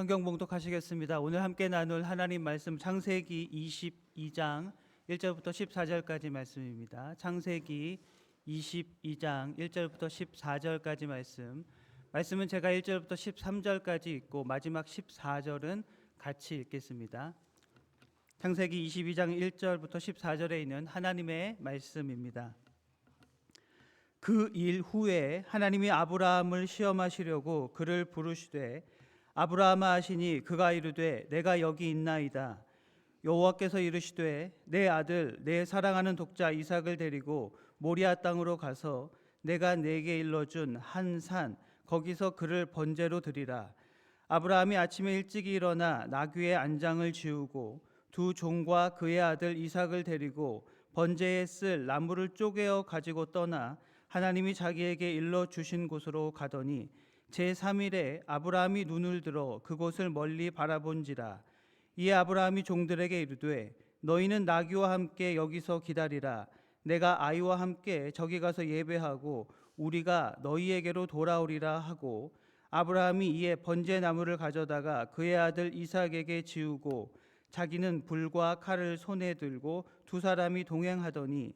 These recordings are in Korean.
성경 봉독하시겠습니다. 오늘 함께 나눌 하나님 말씀 창세기 22장 1절부터 14절까지 말씀입니다. 창세기 22장 1절부터 14절까지 말씀은 제가 1절부터 13절까지 읽고 마지막 14절은 같이 읽겠습니다. 창세기 22장 1절부터 14절에 있는 하나님의 말씀입니다. 그 일 후에 하나님이 아브라함을 시험하시려고 그를 부르시되 아브라함아 하시니 그가 이르되 내가 여기 있나이다. 여호와께서 이르시되 내 아들 내 사랑하는 독자 이삭을 데리고 모리아 땅으로 가서 내가 네게 일러준 한 산 거기서 그를 번제로 드리라. 아브라함이 아침에 일찍 일어나 나귀의 안장을 지우고 두 종과 그의 아들 이삭을 데리고 번제에 쓸 나무를 쪼개어 가지고 떠나 하나님이 자기에게 일러 주신 곳으로 가더니 제3일에 아브라함이 눈을 들어 그곳을 멀리 바라본지라. 이에 아브라함이 종들에게 이르되 너희는 나귀와 함께 여기서 기다리라. 내가 아이와 함께 저기 가서 예배하고 우리가 너희에게로 돌아오리라 하고 아브라함이 이에 번제 나무를 가져다가 그의 아들 이삭에게 지우고 자기는 불과 칼을 손에 들고 두 사람이 동행하더니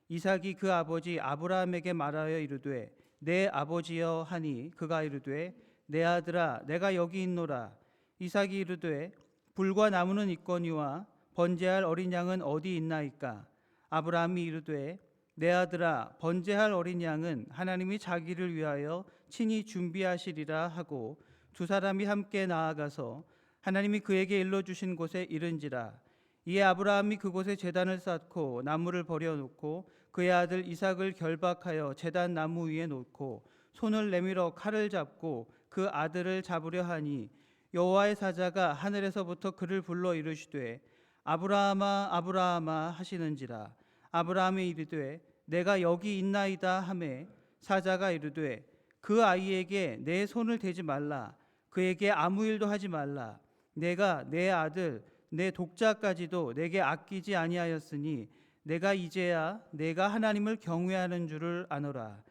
이삭이 그 아버지 아브라함에게 말하여 이르되 내 아버지여 하니 그가 이르되 내 아들아 내가 여기 있노라. 이삭이 이르되 불과 나무는 있거니와 번제할 어린 양은 어디 있나이까. 아브라함이 이르되 내 아들아 번제할 어린 양은 하나님이 자기를 위하여 친히 준비하시리라 하고 두 사람이 함께 나아가서 하나님이 그에게 일러주신 곳에 이른지라. 이에 아브라함이 그곳에 제단을 쌓고 나무를 버려놓고 그의 아들 이삭을 결박하여 제단 나무 위에 놓고 손을 내밀어 칼을 잡고 그 아들을 잡으려 하니 여호와의 사자가 하늘에서부터 그를 불러 이르시되 아브라함아 아브라함아 하시는지라. 아브라함이 이르되 내가 여기 있나이다 하매 사자가 이르되 그 아이에게 내 손을 대지 말라. 그에게 아무 일도 하지 말라. 내가 내 아들 내 독자까지도 내게 아끼지 아니하였으니 내가 이제야 내가 하나님을 경외하는 줄을 아노라.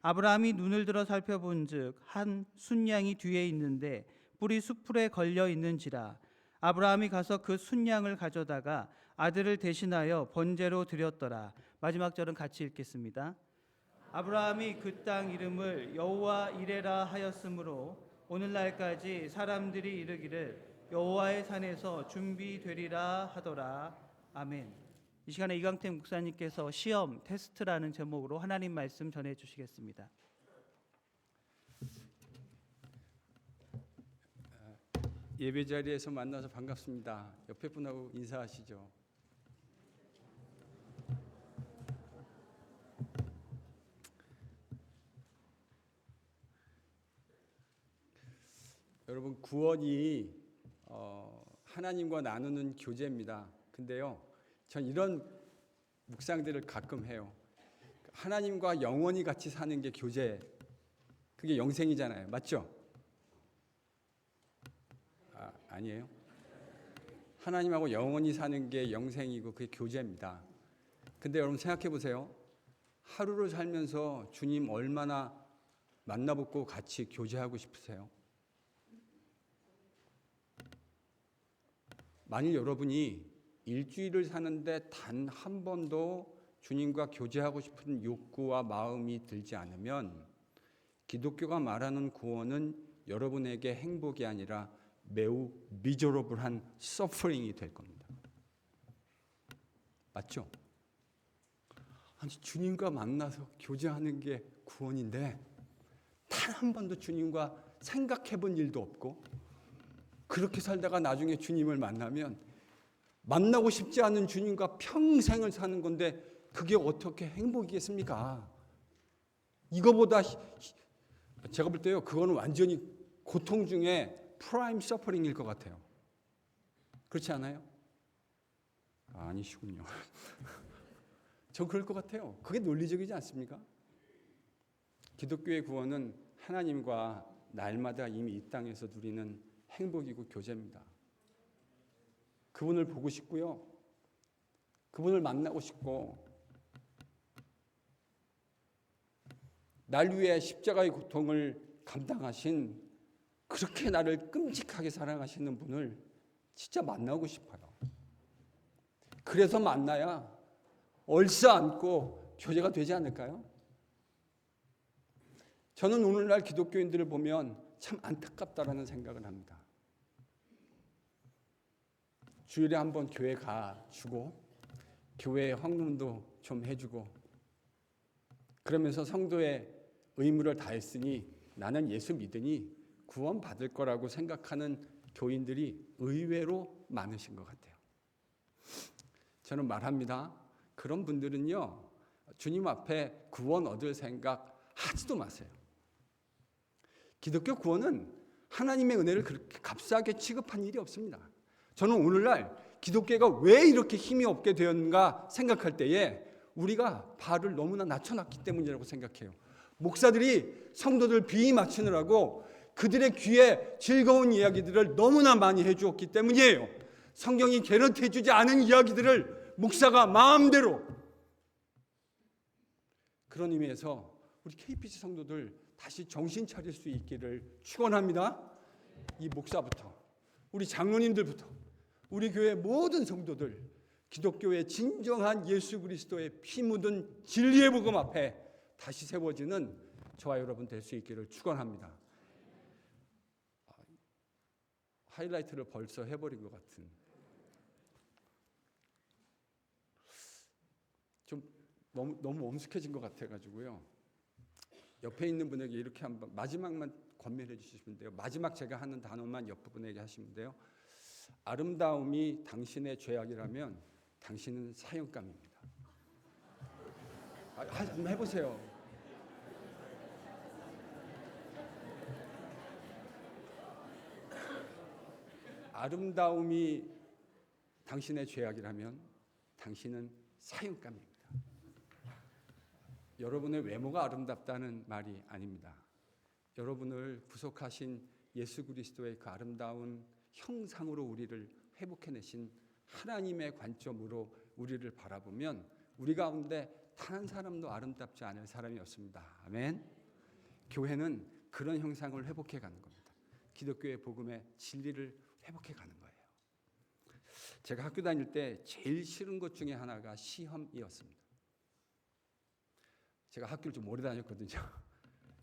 아브라함이 눈을 들어 살펴본즉 한 순양이 뒤에 있는데 뿔이 숫풀에 걸려 있는지라. 아브라함이 가서 그 순양을 가져다가 아들을 대신하여 번제로 드렸더라. 마지막 절은 같이 읽겠습니다. 아브라함이 그 땅 이름을 여호와 이레라 하였으므로 오늘날까지 사람들이 이르기를 여호와의 산에서 준비되리라 하더라. 아멘. 이 시간에 이강택 목사님께서 시험 테스트라는 제목으로 하나님 말씀 전해 주시겠습니다. 예배 자리에서 만나서 반갑습니다. 옆에 분하고 인사하시죠. 여러분 구원이 하나님과 나누는 교제입니다. 근데요, 전 이런 묵상들을 가끔 해요. 하나님과 영원히 같이 사는 게 교제, 그게 영생이잖아요. 맞죠? 아니에요? 하나님하고 영원히 사는 게 영생이고 그게 교제입니다. 근데 여러분 생각해 보세요. 하루를 살면서 주님 얼마나 만나뵙고 같이 교제하고 싶으세요? 만일 여러분이 일주일을 사는데 단 한 번도 주님과 교제하고 싶은 욕구와 마음이 들지 않으면 기독교가 말하는 구원은 여러분에게 행복이 아니라 매우 미저러블한 서퍼링이 될 겁니다. 맞죠? 아니 주님과 만나서 교제하는 게 구원인데 단 한 번도 주님과 생각해 본 일도 없고 그렇게 살다가 나중에 주님을 만나면 만나고 싶지 않은 주님과 평생을 사는 건데 그게 어떻게 행복이겠습니까? 이거보다 제가 볼 때요, 그거는 완전히 고통 중에 프라임 서퍼링일 것 같아요. 그렇지 않아요? 아니시군요. 전 그럴 것 같아요. 그게 논리적이지 않습니까? 기독교의 구원은 하나님과 날마다 이미 이 땅에서 누리는 행복이고 교제입니다. 그분을 보고 싶고요. 그분을 만나고 싶고 날 위해 십자가의 고통을 감당하신 그렇게 나를 끔찍하게 사랑하시는 분을 진짜 만나고 싶어요. 그래서 만나야 얼싸안고 교제가 되지 않을까요? 저는 오늘날 기독교인들을 보면 참 안타깝다라는 생각을 합니다. 주일에 한번 교회 가주고 교회 헌금도 좀 해주고 그러면서 성도의 의무를 다했으니 나는 예수 믿으니 구원 받을 거라고 생각하는 교인들이 의외로 많으신 것 같아요. 저는 말합니다. 그런 분들은요, 주님 앞에 구원 얻을 생각 하지도 마세요. 기독교 구원은 하나님의 은혜를 그렇게 값싸게 취급한 일이 없습니다. 저는 오늘날 기독교가 왜 이렇게 힘이 없게 되었는가 생각할 때에 우리가 발을 너무나 낮춰놨기 때문이라고 생각해요. 목사들이 성도들 비위 맞추느라고 그들의 귀에 즐거운 이야기들을 너무나 많이 해주었기 때문이에요. 성경이 개런티해주지 않은 이야기들을 목사가 마음대로. 그런 의미에서 우리 KPC 성도들 다시 정신 차릴 수 있기를 축원합니다. 이 목사부터 우리 장로님들부터 우리 교회 모든 성도들 기독교의 진정한 예수 그리스도의 피 묻은 진리의 복음 앞에 다시 세워지는 저와 여러분 될 수 있기를 축원합니다. 하이라이트를 벌써 해버린 것 같은. 좀 너무 엄숙해진 것 같아가지고요. 옆에 있는 분에게 이렇게 한번 마지막만 권면해 주시면 돼요. 마지막 제가 하는 단어만 옆 분에게 하시면 돼요. 아름다움이 당신의 죄악이라면 당신은 사형감입니다. 한번 해보세요. 아름다움이 당신의 죄악이라면 당신은 사형감입니다. 여러분의 외모가 아름답다는 말이 아닙니다. 여러분을 구속하신 예수 그리스도의 그 아름다운 형상으로 우리를 회복해내신 하나님의 관점으로 우리를 바라보면 우리 가운데 단 한 사람도 아름답지 않을 사람이 없습니다. 아멘. 교회는 그런 형상을 회복해가는 겁니다. 기독교의 복음의 진리를 회복해가는 거예요. 제가 학교 다닐 때 제일 싫은 것 중에 하나가 시험이었습니다. 제가 학교를 좀 오래 다녔거든요.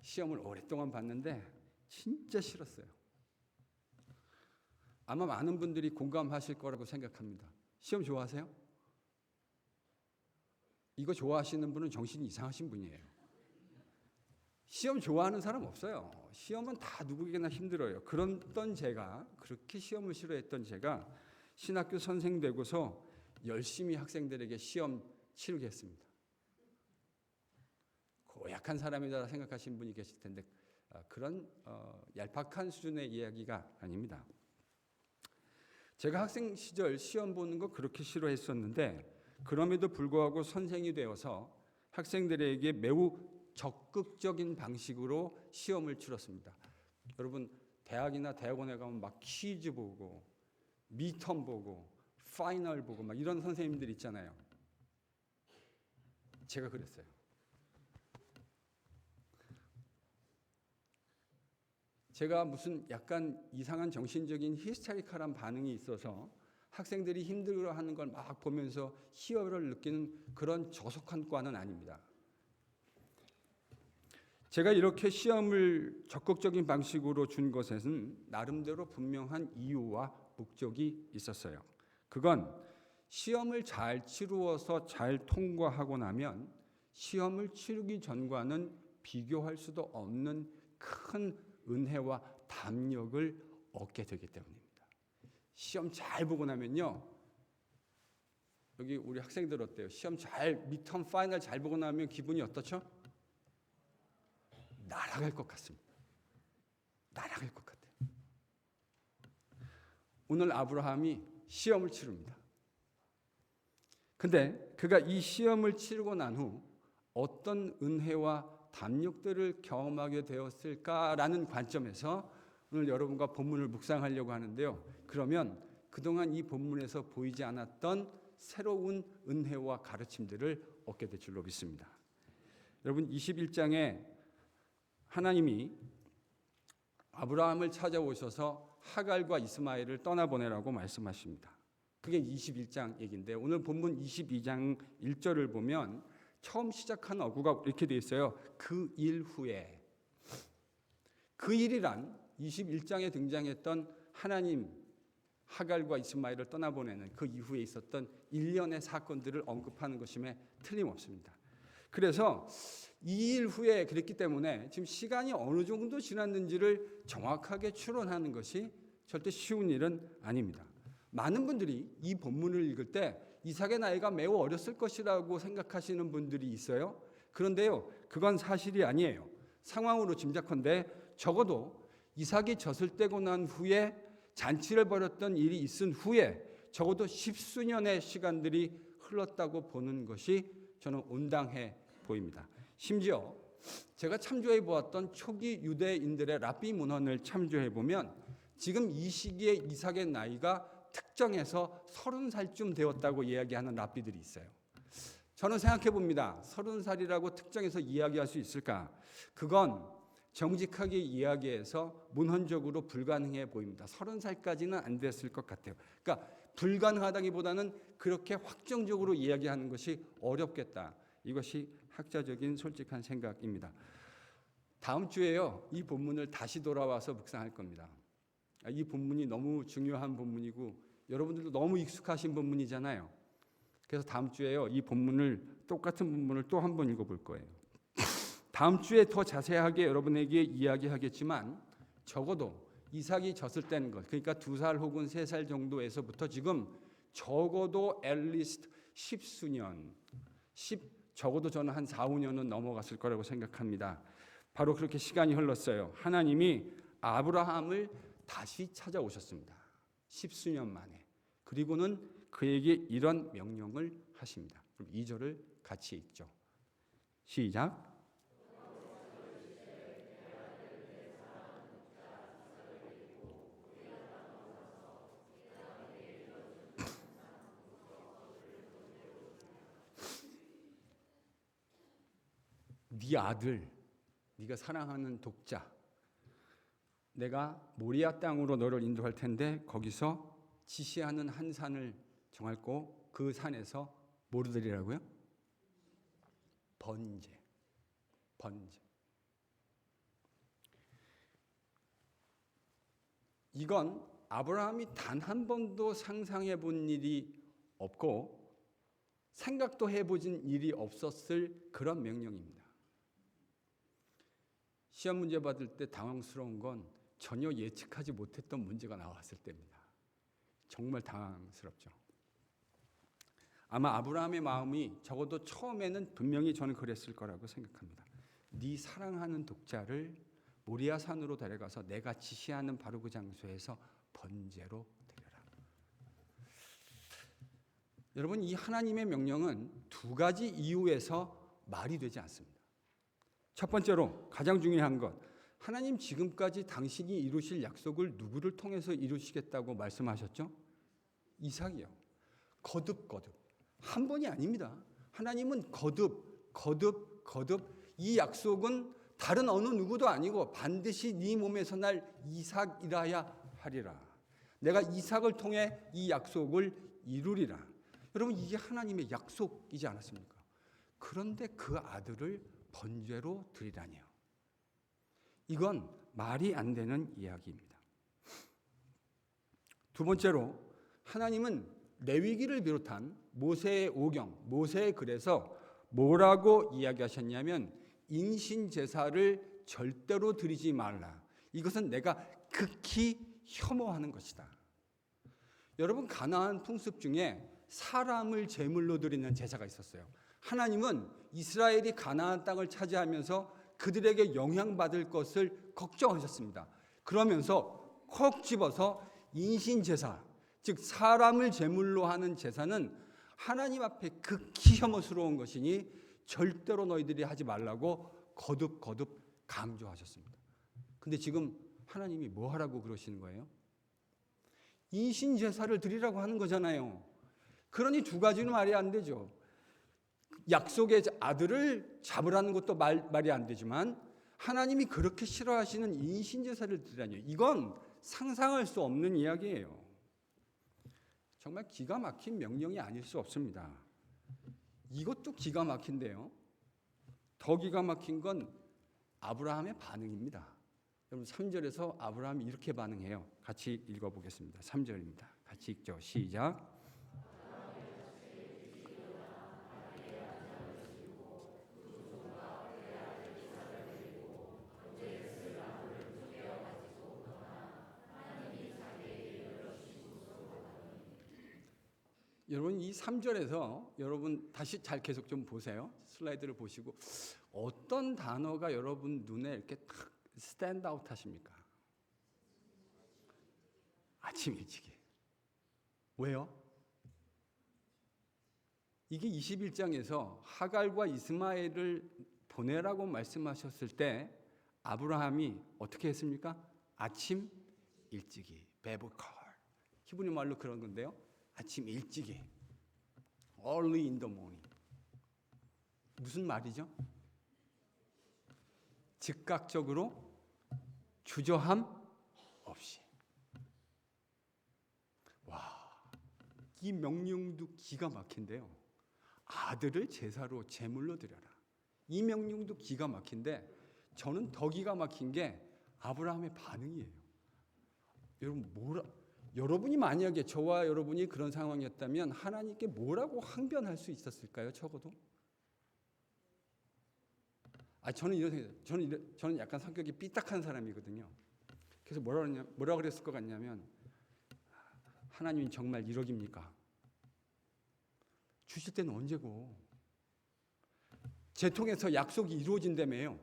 시험을 오랫동안 봤는데 진짜 싫었어요. 아마 많은 분들이 공감하실 거라고 생각합니다. 시험 좋아하세요? 이거 좋아하시는 분은 정신이 이상하신 분이에요. 시험 좋아하는 사람 없어요. 시험은 다 누구에게나 힘들어요. 그렇던 제가, 그렇게 시험을 싫어했던 제가 신학교 선생 되고서 열심히 학생들에게 시험 치르게 했습니다. 고약한 사람이다 생각하시는 분이 계실 텐데 그런 얄팍한 수준의 이야기가 아닙니다. 제가 학생 시절 시험 보는 거 그렇게 싫어했었는데 그럼에도 불구하고 선생이 되어서 학생들에게 매우 적극적인 방식으로 시험을 치렀습니다. 여러분 대학이나 대학원에 가면 막 퀴즈 보고 미텀 보고 파이널 보고 막 이런 선생님들 있잖아요. 제가 그랬어요. 제가 무슨 약간 이상한 정신적인 히스테리컬한 반응이 있어서 학생들이 힘들어하는 걸 막 보면서 희열을 느끼는 그런 저속한 과는 아닙니다. 제가 이렇게 시험을 적극적인 방식으로 준 것에는 나름대로 분명한 이유와 목적이 있었어요. 그건 시험을 잘 치루어서 잘 통과하고 나면 시험을 치르기 전과는 비교할 수도 없는 큰 은혜와 담력을 얻게 되기 때문입니다. 시험 잘 보고 나면요. 여기 우리 학생들 어때요? 시험 잘 미텀 파이널 잘 보고 나면 기분이 어떻죠? 날아갈 것 같습니다. 날아갈 것 같아요. 오늘 아브라함이 시험을 치릅니다. 근데 그가 이 시험을 치르고 난 후 어떤 은혜와 담력들을 경험하게 되었을까라는 관점에서 오늘 여러분과 본문을 묵상하려고 하는데요. 그러면 그동안 이 본문에서 보이지 않았던 새로운 은혜와 가르침들을 얻게 될 줄로 믿습니다. 여러분 21장에 하나님이 아브라함을 찾아오셔서 하갈과 이스마엘을 떠나보내라고 말씀하십니다. 그게 21장 얘기인데 오늘 본문 22장 1절을 보면 처음 시작한 어구가 이렇게 돼 있어요. 그 일 후에. 그 일이란 21장에 등장했던 하나님 하갈과 이스마엘을 떠나보내는 그 이후에 있었던 일련의 사건들을 언급하는 것임에 틀림없습니다. 그래서 이 일 후에 그랬기 때문에 지금 시간이 어느 정도 지났는지를 정확하게 추론하는 것이 절대 쉬운 일은 아닙니다. 많은 분들이 이 본문을 읽을 때 이삭의 나이가 매우 어렸을 것이라고 생각하시는 분들이 있어요. 그런데요, 그건 사실이 아니에요. 상황으로 짐작컨대 적어도 이삭이 젖을 떼고 난 후에 잔치를 벌였던 일이 있은 후에 적어도 10수년의 시간들이 흘렀다고 보는 것이 저는 온당해 보입니다. 심지어 제가 참조해 보았던 초기 유대인들의 랍비 문헌을 참조해 보면 지금 이 시기에 이삭의 나이가 특정해서 30살쯤 되었다고 이야기하는 랍비들이 있어요. 저는 생각해 봅니다. 30살이라고 특정해서 이야기할 수 있을까? 그건 정직하게 이야기해서 문헌적으로 불가능해 보입니다. 30살까지는 안 됐을 것 같아요. 그러니까 불가능하다기보다는 그렇게 확정적으로 이야기하는 것이 어렵겠다. 이것이 학자적인 솔직한 생각입니다. 다음 주에요. 이 본문을 다시 돌아와서 묵상할 겁니다. 이 본문이 너무 중요한 본문이고 여러분들도 너무 익숙하신 본문이잖아요. 그래서 다음 주에요. 이 본문을 똑같은 본문을 또 한 번 읽어볼 거예요. 다음 주에 더 자세하게 여러분에게 이야기하겠지만 적어도 이삭이 젖을 뗀 것, 그러니까 2살 혹은 3살 정도에서부터 지금 적어도 앨리스트 10수년, 적어도 저는 한 4, 5년은 넘어갔을 거라고 생각합니다. 바로 그렇게 시간이 흘렀어요. 하나님이 아브라함을 다시 찾아오셨습니다. 10수년 만에. 그리고는 그에게 이런 명령을 하십니다. 그럼 2절을 같이 읽죠. 시작. 네 아들, 네가 사랑하는 독자, 내가 모리아 땅으로 너를 인도할 텐데 거기서 지시하는 한 산을 정할고 그 산에서 뭐를 드리라고요? 번제. 이건 아브라함이 단 한 번도 상상해 본 일이 없고 생각도 해보진 일이 없었을 그런 명령입니다. 시험 문제 받을 때 당황스러운 건 전혀 예측하지 못했던 문제가 나왔을 때입니다. 정말 당황스럽죠. 아마 아브라함의 마음이 적어도 처음에는 분명히 저는 그랬을 거라고 생각합니다. 네 사랑하는 독자를 모리아 산으로 데려가서 내가 지시하는 바로 그 장소에서 번제로 드려라. 여러분, 이 하나님의 명령은 두 가지 이유에서 말이 되지 않습니다. 첫 번째로 가장 중요한 것, 하나님 지금까지 당신이 이루실 약속을 누구를 통해서 이루시겠다고 말씀하셨죠? 이삭이요. 거듭. 한 번이 아닙니다. 하나님은 거듭 이 약속은 다른 어느 누구도 아니고 반드시 네 몸에서 날 이삭이라야 하리라. 내가 이삭을 통해 이 약속을 이루리라. 여러분, 이게 하나님의 약속이지 않았습니까? 그런데 그 아들을 번제로 드리라니요. 이건 말이 안 되는 이야기입니다. 두 번째로 하나님은 레위기를 비롯한 모세의 오경, 모세의 글에서 뭐라고 이야기하셨냐면 인신 제사를 절대로 드리지 말라. 이것은 내가 극히 혐오하는 것이다. 여러분, 가나안 풍습 중에 사람을 제물로 드리는 제사가 있었어요. 하나님은 이스라엘이 가나안 땅을 차지하면서 그들에게 영향받을 것을 걱정하셨습니다. 그러면서 콕 집어서 인신제사, 즉 사람을 제물로 하는 제사는 하나님 앞에 극히 혐오스러운 것이니 절대로 너희들이 하지 말라고 거듭 강조하셨습니다. 근데 지금 하나님이 뭐 하라고 그러시는 거예요? 인신제사를 드리라고 하는 거잖아요. 그러니 두 가지는 말이 안 되죠. 약속의 아들을 잡으라는 것도 말이 안 되지만 하나님이 그렇게 싫어하시는 인신제사를 드리라니요. 이건 상상할 수 없는 이야기예요. 정말 기가 막힌 명령이 아닐 수 없습니다. 이것도 기가 막힌데요. 더 기가 막힌 건 아브라함의 반응입니다. 여러분 3절에서 아브라함이 이렇게 반응해요. 같이 읽어보겠습니다. 3절입니다. 같이 읽죠. 시작. 여러분 이 3절에서 여러분 다시 잘 계속 좀 보세요. 슬라이드를 보시고 어떤 단어가 여러분 눈에 이렇게 탁 스탠드 아웃 하십니까? 아침 일찍이. 왜요? 이게 21장에서 하갈과 이스마엘을 보내라고 말씀하셨을 때 아브라함이 어떻게 했습니까? 아침 일찍이. 베브컬. 히브리 말로 그런 건데요. 아침 일찍이. Early in the morning. 무슨 말이죠? 즉각적으로 주저함 없이. 와, 이 명령도 기가 막힌데요. 아들을 제사로 제물로 드려라. 이 명령도 기가 막힌데 저는 더 기가 막힌 게 아브라함의 반응이에요. 여러분이 만약에 저와 여러분이 그런 상황이었다면 하나님께 뭐라고 항변할 수 있었을까요? 적어도. 저는 이런 생각. 저는 약간 성격이 삐딱한 사람이거든요. 그래서 뭐라 그랬을 것 같냐면 하나님이 정말 1억입니까? 주실 때는 언제고? 제 통해서 약속이 이루어진다며요.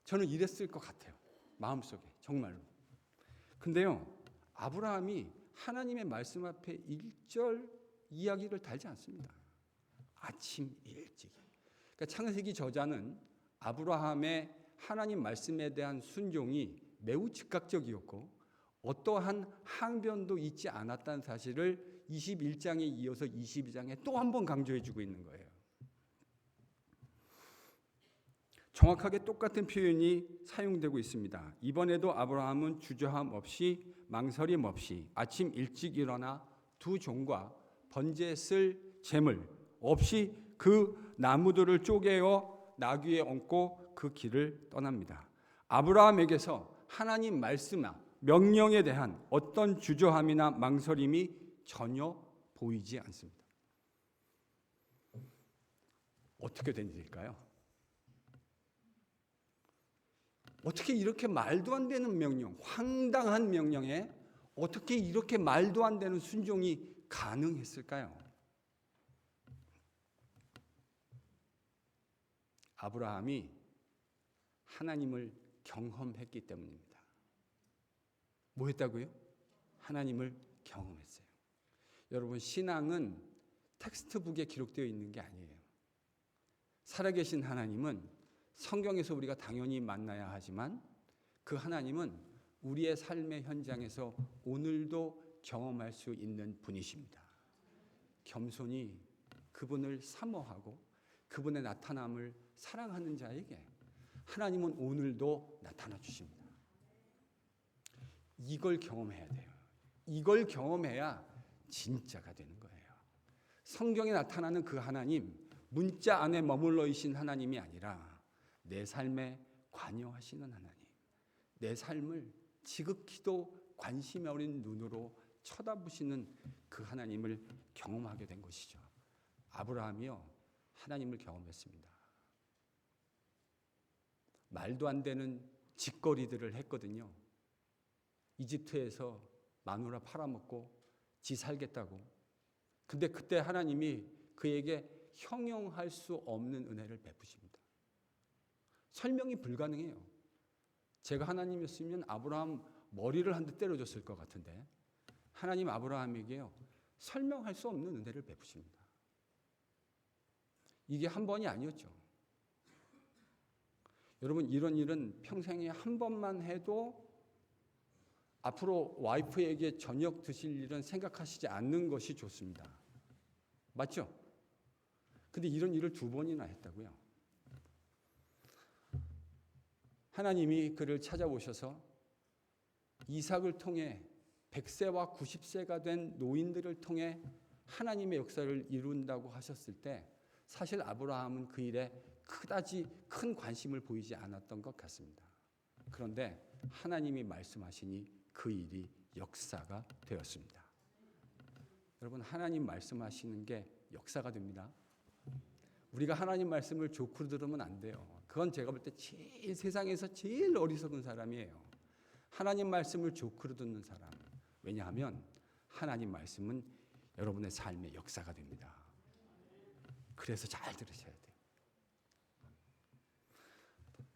저는 이랬을 것 같아요. 마음속에 정말로. 근데요. 아브라함이 하나님의 말씀 앞에 1절 이야기를 달지 않습니다. 아침 일찍. 그러니까 창세기 저자는 아브라함의 하나님 말씀에 대한 순종이 매우 즉각적이었고 어떠한 항변도 있지 않았다는 사실을 21장에 이어서 22장에 또 한 번 강조해주고 있는 거예요. 정확하게 똑같은 표현이 사용되고 있습니다. 이번에도 아브라함은 주저함 없이 망설임 없이 아침 일찍 일어나 두 종과 번제에 쓸 재물 없이 그 나무들을 쪼개어 나귀에 얹고 그 길을 떠납니다. 아브라함에게서 하나님 말씀, 명령에 대한 어떤 주저함이나 망설임이 전혀 보이지 않습니다. 어떻게 된 일일까요? 어떻게 이렇게 말도 안 되는 명령, 황당한 명령에 어떻게 이렇게 말도 안 되는 순종이 가능했을까요? 아브라함이 하나님을 경험했기 때문입니다. 뭐 했다고요? 하나님을 경험했어요. 여러분, 신앙은 텍스트북에 기록되어 있는 게 아니에요. 살아계신 하나님은 성경에서 우리가 당연히 만나야 하지만 그 하나님은 우리의 삶의 현장에서 오늘도 경험할 수 있는 분이십니다. 겸손히 그분을 사모하고 그분의 나타남을 사랑하는 자에게 하나님은 오늘도 나타나 주십니다. 이걸 경험해야 돼요. 이걸 경험해야 진짜가 되는 거예요. 성경에 나타나는 그 하나님, 문자 안에 머물러 계신 하나님이 아니라 내 삶에 관여하시는 하나님, 내 삶을 지극히도 관심이 어린 눈으로 쳐다보시는 그 하나님을 경험하게 된 것이죠. 아브라함이요, 하나님을 경험했습니다. 말도 안 되는 짓거리들을 했거든요. 이집트에서 마누라 팔아먹고 지 살겠다고. 근데 그때 하나님이 그에게 형용할 수 없는 은혜를 베푸십니다. 설명이 불가능해요. 제가 하나님이었으면 아브라함 머리를 한 대 때려줬을 것 같은데 하나님 아브라함에게요, 설명할 수 없는 은혜를 베푸십니다. 이게 한 번이 아니었죠. 여러분, 이런 일은 평생에 한 번만 해도 앞으로 와이프에게 저녁 드실 일은 생각하시지 않는 것이 좋습니다. 맞죠? 근데 이런 일을 두 번이나 했다고요. 하나님이 그를 찾아오셔서 이삭을 통해 100세와 90세가 된 노인들을 통해 하나님의 역사를 이룬다고 하셨을 때 사실 아브라함은 그 일에 그다지 큰 관심을 보이지 않았던 것 같습니다. 그런데 하나님이 말씀하시니 그 일이 역사가 되었습니다. 여러분, 하나님 말씀하시는 게 역사가 됩니다. 우리가 하나님 말씀을 조크로 들으면 안 돼요. 그건 제가 볼 때 제일 세상에서 제일 어리석은 사람이에요. 하나님 말씀을 조크로 듣는 사람. 왜냐하면 하나님 말씀은 여러분의 삶의 역사가 됩니다. 그래서 잘 들으셔야 돼요.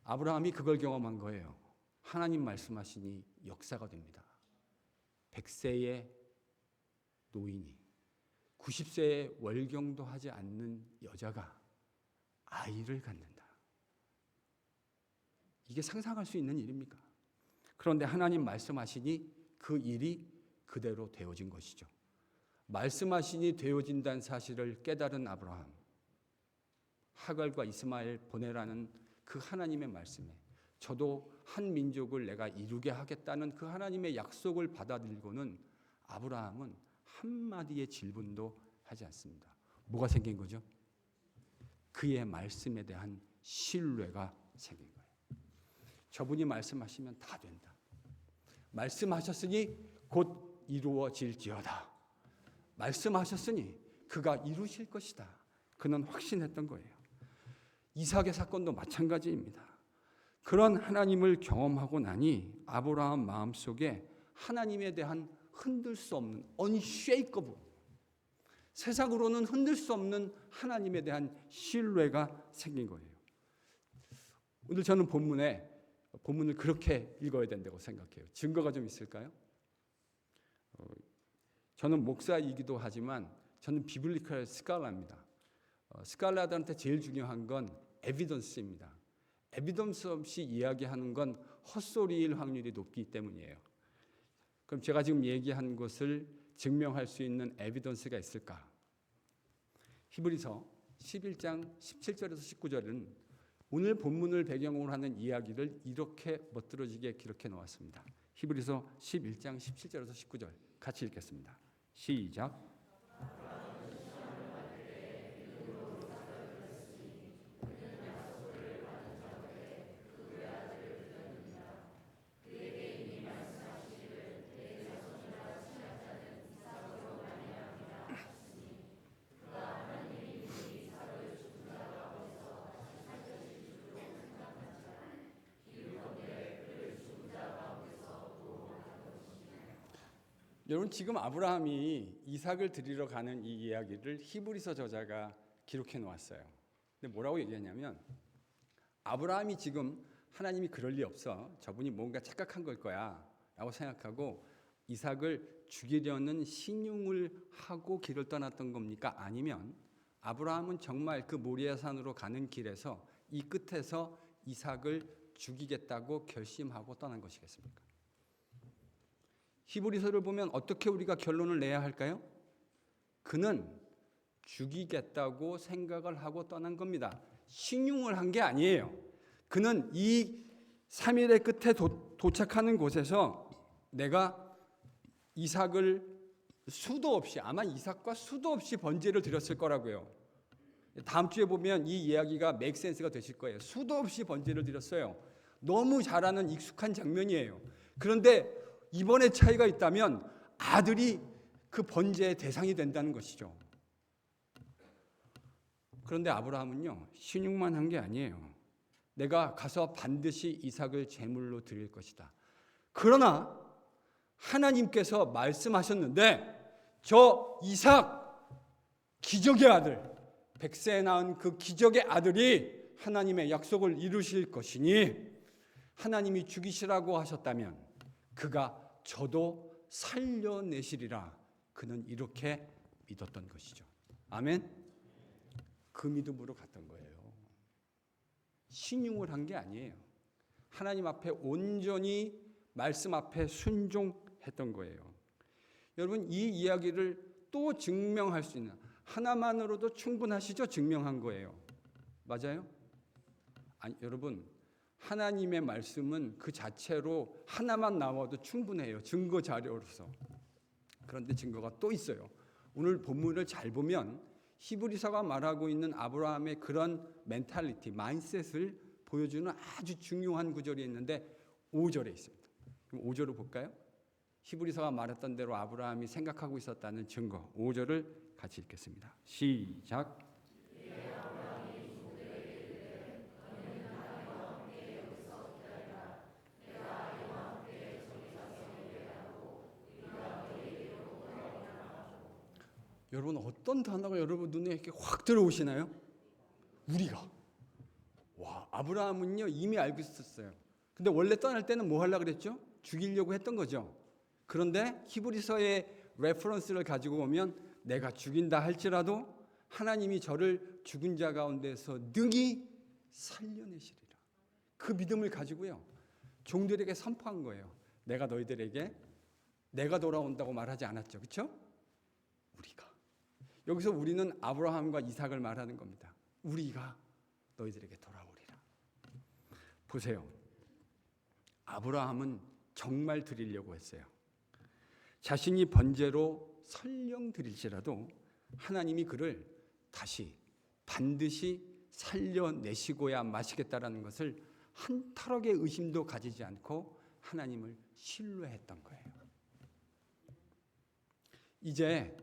아브라함이 그걸 경험한 거예요. 하나님 말씀하시니 역사가 됩니다. 100세의 노인이 90세의 월경도 하지 않는 여자가 아이를 갖는다. 이게 상상할 수 있는 일입니까? 그런데 하나님 말씀하시니 그 일이 그대로 되어진 것이죠. 말씀하시니 되어진다는 사실을 깨달은 아브라함, 하갈과 이스마엘 보내라는 그 하나님의 말씀에 저도 한 민족을 내가 이루게 하겠다는 그 하나님의 약속을 받아들이고는 아브라함은 한마디의 질문도 하지 않습니다. 뭐가 생긴 거죠? 그의 말씀에 대한 신뢰가 생긴 거예요. 저분이 말씀하시면 다 된다. 말씀하셨으니 곧 이루어질지어다. 말씀하셨으니 그가 이루실 것이다. 그는 확신했던 거예요. 이삭의 사건도 마찬가지입니다. 그런 하나님을 경험하고 나니 아브라함 마음속에 하나님에 대한 흔들 수 없는 unshakable, 세상으로는 흔들 수 없는 하나님에 대한 신뢰가 생긴 거예요. 오늘 저는 본문을 그렇게 읽어야 된다고 생각해요. 증거가 좀 있을까요? 저는 목사이기도 하지만 저는 비블리컬 스칼라입니다. 스칼라들한테 제일 중요한 건 에비던스입니다. 에비던스 없이 이야기하는 건 헛소리일 확률이 높기 때문이에요. 그럼 제가 지금 얘기한 것을 증명할 수 있는 에비던스가 있을까? 히브리서 11장 17절에서 19절은 오늘 본문을 배경으로 하는 이야기를 이렇게 멋들어지게 기록해 놓았습니다. 히브리서 11장 17절에서 19절 같이 읽겠습니다. 시작. 여러분, 지금 아브라함이 이삭을 드리러 가는 이 이야기를 히브리서 저자가 기록해 놓았어요. 근데 뭐라고 얘기하냐면 아브라함이 지금 하나님이 그럴 리 없어, 저분이 뭔가 착각한 걸 거야 라고 생각하고 이삭을 죽이려는 신용을 하고 길을 떠났던 겁니까? 아니면 아브라함은 정말 그 모리아 산으로 가는 길에서 이 끝에서 이삭을 죽이겠다고 결심하고 떠난 것이겠습니까? 히브리서를 보면 어떻게 우리가 결론을 내야 할까요? 그는 죽이겠다고 생각을 하고 떠난 겁니다. 신용을 한 게 아니에요. 그는 이 3일의 끝에 도착하는 곳에서 내가 이삭을 수도 없이, 아마 이삭과 수도 없이 번제를 드렸을 거라고요. 다음 주에 보면 이 이야기가 맥센스가 되실 거예요. 수도 없이 번제를 드렸어요. 너무 잘 아는 익숙한 장면이에요. 그런데 이번에 차이가 있다면 아들이 그 번제의 대상이 된다는 것이죠. 그런데 아브라함은요, 신용만 한 게 아니에요. 내가 가서 반드시 이삭을 제물로 드릴 것이다. 그러나 하나님께서 말씀하셨는데 저 이삭, 기적의 아들, 100세에 낳은 그 기적의 아들이 하나님의 약속을 이루실 것이니 하나님이 죽이시라고 하셨다면 그가 저도 살려내시리라. 그는 이렇게 믿었던 것이죠. 아멘. 그 믿음으로 갔던 거예요. 신용을 한 게 아니에요. 하나님 앞에 온전히 말씀 앞에 순종했던 거예요. 여러분, 이 이야기를 또 증명할 수 있는, 하나만으로도 충분하시죠? 증명한 거예요. 맞아요? 아니, 여러분, 하나님의 말씀은 그 자체로 하나만 나와도 충분해요. 증거 자료로서. 그런데 증거가 또 있어요. 오늘 본문을 잘 보면 히브리서가 말하고 있는 아브라함의 그런 멘탈리티, 마인셋을 보여주는 아주 중요한 구절이 있는데 5절에 있습니다. 그럼 5절을 볼까요? 히브리서가 말했던 대로 아브라함이 생각하고 있었다는 증거. 5절을 같이 읽겠습니다. 시작. 여러분 어떤 단어가 여러분 눈에 이렇게 확 들어오시나요? 우리가. 와, 아브라함은요 이미 알고 있었어요. 근데 원래 떠날 때는 뭐 하려고 그랬죠? 죽이려고 했던 거죠. 그런데 히브리서의 레퍼런스를 가지고 보면 내가 죽인다 할지라도 하나님이 저를 죽은 자 가운데서 능히 살려내시리라. 그 믿음을 가지고요 종들에게 선포한 거예요. 내가 너희들에게 내가 돌아온다고 말하지 않았죠. 그렇죠? 우리가. 여기서 우리는 아브라함과 이삭을 말하는 겁니다. 우리가 너희들에게 돌아오리라. 보세요. 아브라함은 정말 드리려고 했어요. 자신이 번제로 설령 드릴지라도 하나님이 그를 다시 반드시 살려내시고야 마시겠다라는 것을 한 털억의 의심도 가지지 않고 하나님을 신뢰했던 거예요. 이제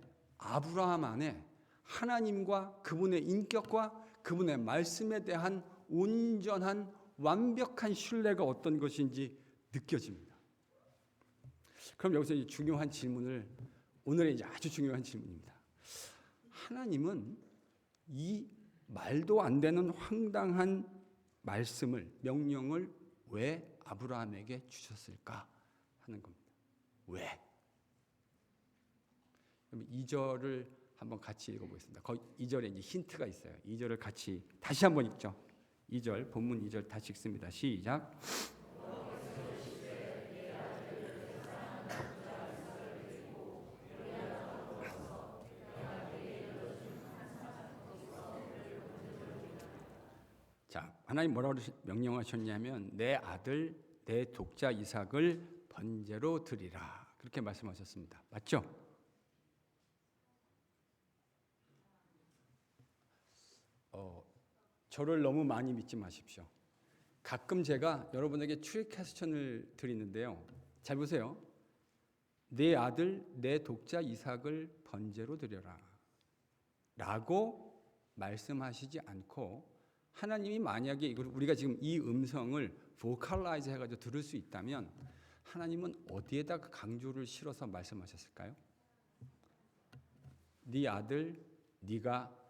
아브라함 안에 하나님과 그분의 인격과 그분의 말씀에 대한 온전한 완벽한 신뢰가 어떤 것인지 느껴집니다. 그럼 여기서 이제 중요한 질문을 오늘의 이제 아주 중요한 질문입니다. 하나님은 이 말도 안 되는 황당한 말씀을 명령을 왜 아브라함에게 주셨을까 하는 겁니다. 왜? 2절을 한번 같이 읽어보겠습니다. 거기 2절에 이제 힌트가 있어요. 2절을 같이 다시 한번 읽죠. 2절 본문 2절 다시 읽습니다. 시작. 자, 하나님 뭐라고 명령하셨냐면 내 아들 내 독자 이삭을 번제로 드리라. 그렇게 말씀하셨습니다. 맞죠? 저를 너무 많이 믿지 마십시오. 가끔 제가 여러분에게 트릭 퀘스천을 드리는데요. 잘 보세요. 내 아들, 내 독자 이삭을 번제로 드려라. 라고 말씀하시지 않고 하나님이 만약에 이걸 우리가 지금 이 음성을 보컬라이즈 해가지고 들을 수 있다면 하나님은 어디에다가 강조를 실어서 말씀하셨을까요? 네 아들, 네가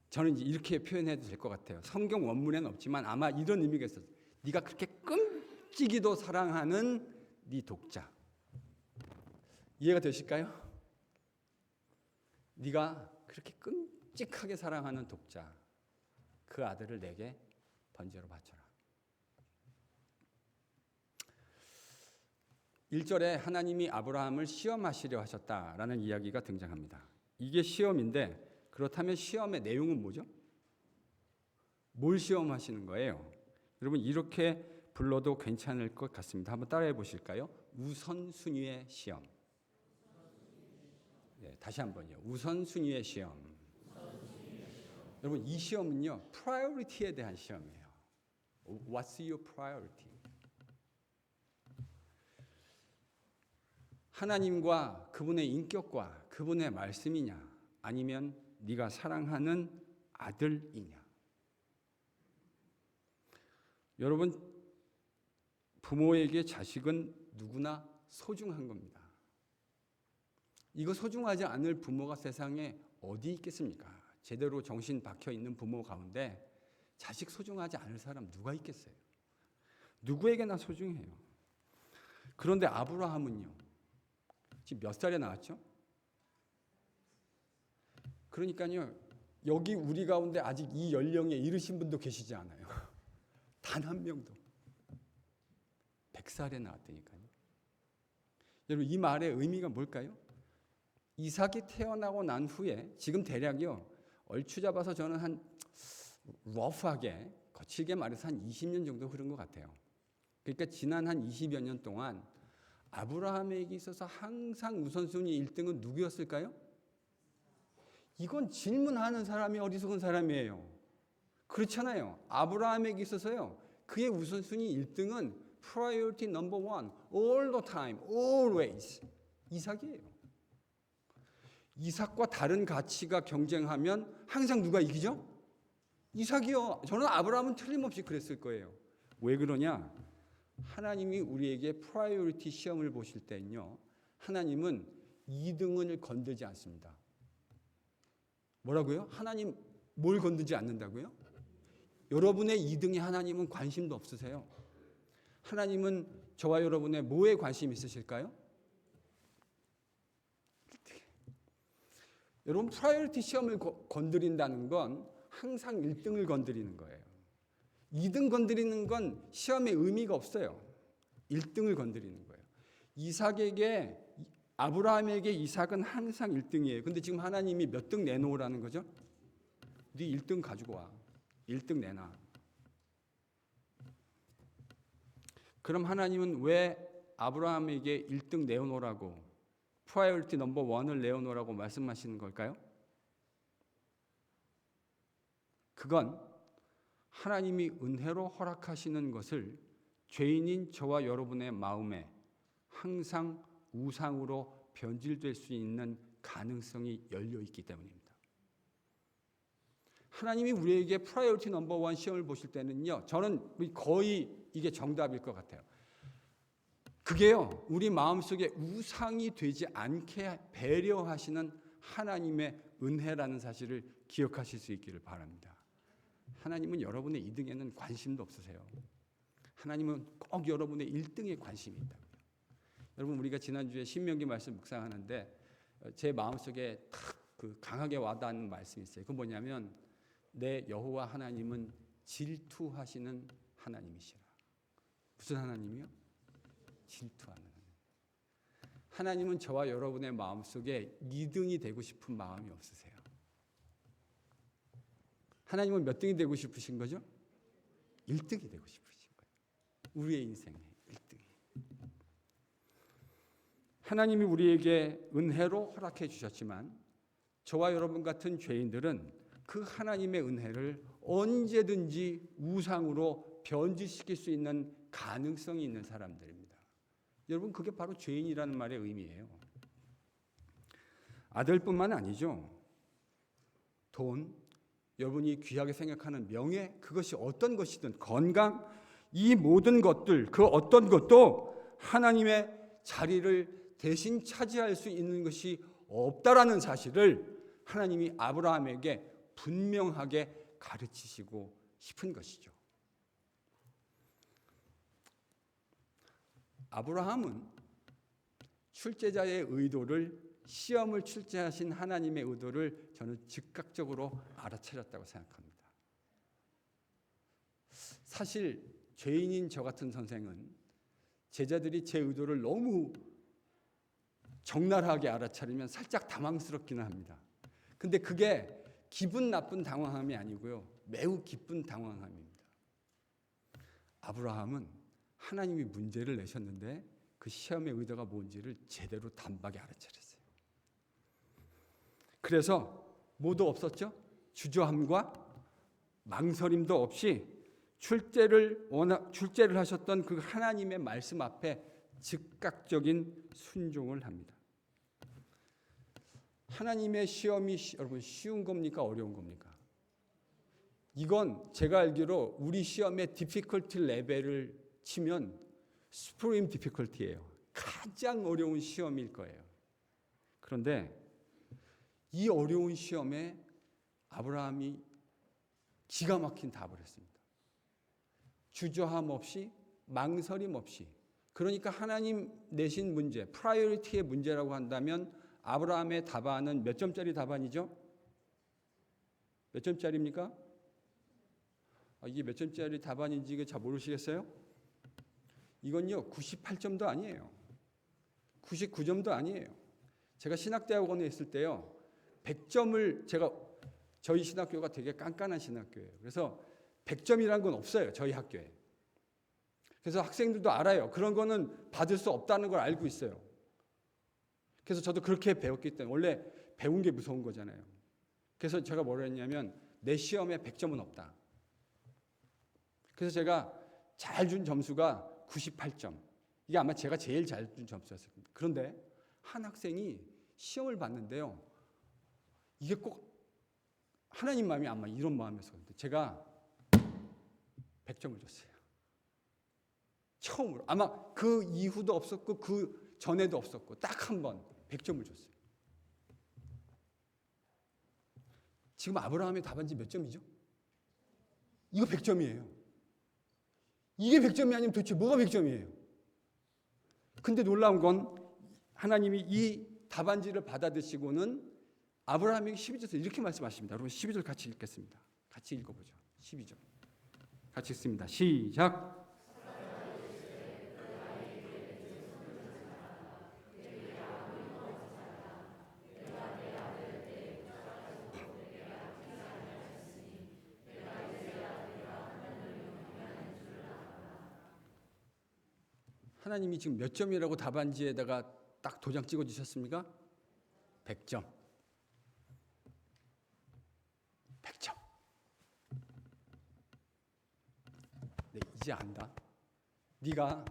저는 이제 이렇게 표현해도 될 것 같아요. 성경 원문에는 없지만 아마 이런 의미가 있었어요. 네가 그렇게 끔찍이도 사랑하는 네 독자. 이해가 되실까요? 네가 그렇게 끔찍하게 사랑하는 독자. 그 아들을 내게 번제로 바쳐라. 1절에 하나님이 아브라함을 시험하시려 하셨다라는 이야기가 등장합니다. 이게 시험인데 그렇다면 시험의 내용은 뭐죠? 뭘 시험하시는 거예요? 여러분 이렇게 불러도 괜찮을 것 같습니다. 한번 따라해 보실까요? 우선순위의 시험. 네, 다시 한번요. 우선순위의 시험. 여러분 이 시험은요. priority에 대한 시험이에요. What's your priority? 하나님과 그분의 인격과 그분의 말씀이냐 아니면 네가 사랑하는 아들이냐. 여러분 부모에게 자식은 누구나 소중한 겁니다. 이거 소중하지 않을 부모가 세상에 어디 있겠습니까? 제대로 정신 박혀 있는 부모 가운데 자식 소중하지 않을 사람 누가 있겠어요? 누구에게나 소중해요. 그런데 아브라함은요. 지금 몇 살에 나왔죠? 그러니까요. 여기 우리 가운데 아직 이 연령에 이르신 분도 계시지 않아요. 단 한 명도. 100살에 나왔다니까요. 여러분 이 말의 의미가 뭘까요? 이삭이 태어나고 난 후에 지금 대략이요. 얼추 잡아서 저는 한 러프하게 거칠게 말해서 한 20년 정도 흐른 것 같아요. 그러니까 지난 한 20여 년 동안 아브라함에게 있어서 항상 우선순위 1등은 누구였을까요? 이건 질문하는 사람이 어리석은 사람이에요. 그렇잖아요. 아브라함에게 있어서요. 그의 우선순위 1등은 priority number one, all the time, always. 이삭이에요. 이삭과 다른 가치가 경쟁하면 항상 누가 이기죠? 이삭이요. 저는 아브라함은 틀림없이 그랬을 거예요. 왜 그러냐? 하나님이 우리에게 프라이어리티 시험을 보실 때는요. 하나님은 2등을 건들지 않습니다. 뭐라고요? 하나님 뭘 건들지 않는다고요? 여러분의 2등에 하나님은 관심도 없으세요. 하나님은 저와 여러분의 뭐에 관심 있으실까요? 여러분 프라이어리티 시험을 건드린다는 건 항상 1등을 건드리는 거예요. 2등 건드리는 건 시험에 의미가 없어요. 1등을 건드리는 거예요. 아브라함에게 이삭은 항상 1등이에요. 근데 지금 하나님이 몇 등 내놓으라는 거죠? 네 1등 가지고 와. 1등 내놔. 그럼 하나님은 왜 아브라함에게 1등 내어놓으라고 프라이어리티 넘버 1을 내어놓으라고 말씀하시는 걸까요? 그건 하나님이 은혜로 허락하시는 것을 죄인인 저와 여러분의 마음에 항상 우상으로 변질될 수 있는 가능성이 열려 있기 때문입니다. 하나님이 우리에게 프라이어리티 넘버 1 시험을 보실 때는요. 저는 거의 이게 정답일 것 같아요. 그게요. 우리 마음속에 우상이 되지 않게 배려하시는 하나님의 은혜라는 사실을 기억하실 수 있기를 바랍니다. 하나님은 여러분의 2등에는 관심도 없으세요. 하나님은 꼭 여러분의 1등에 관심이 있다고요. 여러분 우리가 지난주에 신명기 말씀 묵상하는데 제 마음속에 탁 강하게 와닿는 말씀이 있어요. 그건 뭐냐면 내 여호와 하나님은 질투하시는 하나님이시라. 무슨 하나님이요? 질투하는 하나님. 하나님은 저와 여러분의 마음속에 2등이 되고 싶은 마음이 없으세요. 하나님은 몇 등이 되고 싶으신 거죠? 1등이 되고 싶으신 거예요. 우리의 인생에 1등이. 하나님이 우리에게 은혜로 허락해 주셨지만 저와 여러분 같은 죄인들은 그 하나님의 은혜를 언제든지 우상으로 변질시킬 수 있는 가능성이 있는 사람들입니다. 여러분 그게 바로 죄인이라는 말의 의미예요. 아들뿐만 아니죠. 돈, 여러분이 귀하게 생각하는 명예, 그것이 어떤 것이든 건강, 이 모든 것들, 그 어떤 것도 하나님의 자리를 대신 차지할 수 있는 것이 없다라는 사실을 하나님이 아브라함에게 분명하게 가르치시고 싶은 것이죠. 아브라함은 출제자의 의도를 시험을 출제하신 하나님의 의도를 저는 즉각적으로 알아차렸다고 생각합니다. 사실 죄인인 저 같은 선생은 제자들이 제 의도를 너무 적나라하게 알아차리면 살짝 당황스럽기는 합니다. 근데 그게 기분 나쁜 당황함이 아니고요. 매우 기쁜 당황함입니다. 아브라함은 하나님이 문제를 내셨는데 그 시험의 의도가 뭔지를 제대로 단박에 알아차렸어요. 그래서 뭐도 없었죠? 주저함과 망설임도 없이 출제를 하셨던 그 하나님의 말씀 앞에 즉각적인 순종을 합니다. 하나님의 시험이 여러분 쉬운 겁니까? 어려운 겁니까? 이건 제가 알기로 우리 시험의 difficulty 레벨을 치면 supreme difficulty예요. 가장 어려운 시험일 거예요. 그런데 이 어려운 시험에 아브라함이 기가 막힌 답을 했습니다. 주저함 없이 망설임 없이. 그러니까 하나님 내신 문제, 프라이어리티의 문제라고 한다면 아브라함의 답안은 몇 점짜리 답안이죠? 몇 점짜리입니까? 이게 몇 점짜리 답안인지 잘 모르시겠어요? 이건요 98점도 아니에요. 99점도 아니에요. 제가 신학대학원에 있을 때요 100점을 저희 신학교가 되게 깐깐한 신학교예요. 그래서 100점이라는 건 없어요, 저희 학교에. 그래서 학생들도 알아요. 그런 거는 받을 수 없다는 걸 알고 있어요. 그래서 저도 그렇게 배웠기 때문에 원래 배운 게 무서운 거잖아요. 그래서 제가 뭐라 했냐면 내 시험에 100점은 없다. 그래서 제가 잘 준 점수가 98점. 이게 아마 제가 제일 잘 준 점수였을 겁니다. 그런데 한 학생이 시험을 봤는데요. 이게 꼭 하나님 마음이 아마 이런 마음이었을 건데 제가 100점을 줬어요. 처음으로. 아마 그 이후도 없었고 그 전에도 없었고 딱 한 번 100점을 줬어요. 지금 아브라함의 답안지 몇 점이죠? 이거 100점이에요. 이게 100점이 아니면 도대체 뭐가 100점이에요? 근데 놀라운 건 하나님이 이 답안지를 받아드시고는 아브라함에게 12절에서 이렇게 말씀하십니다. 여러분 12절 같이 읽겠습니다. 같이 읽어보죠. 12절. 같이 읽습니다. 시작. 하나님이 지금 몇 점이라고 답안지에다가 딱 도장 찍어 주셨습니까? 100점. 100점. 네, 이제 안다. 네가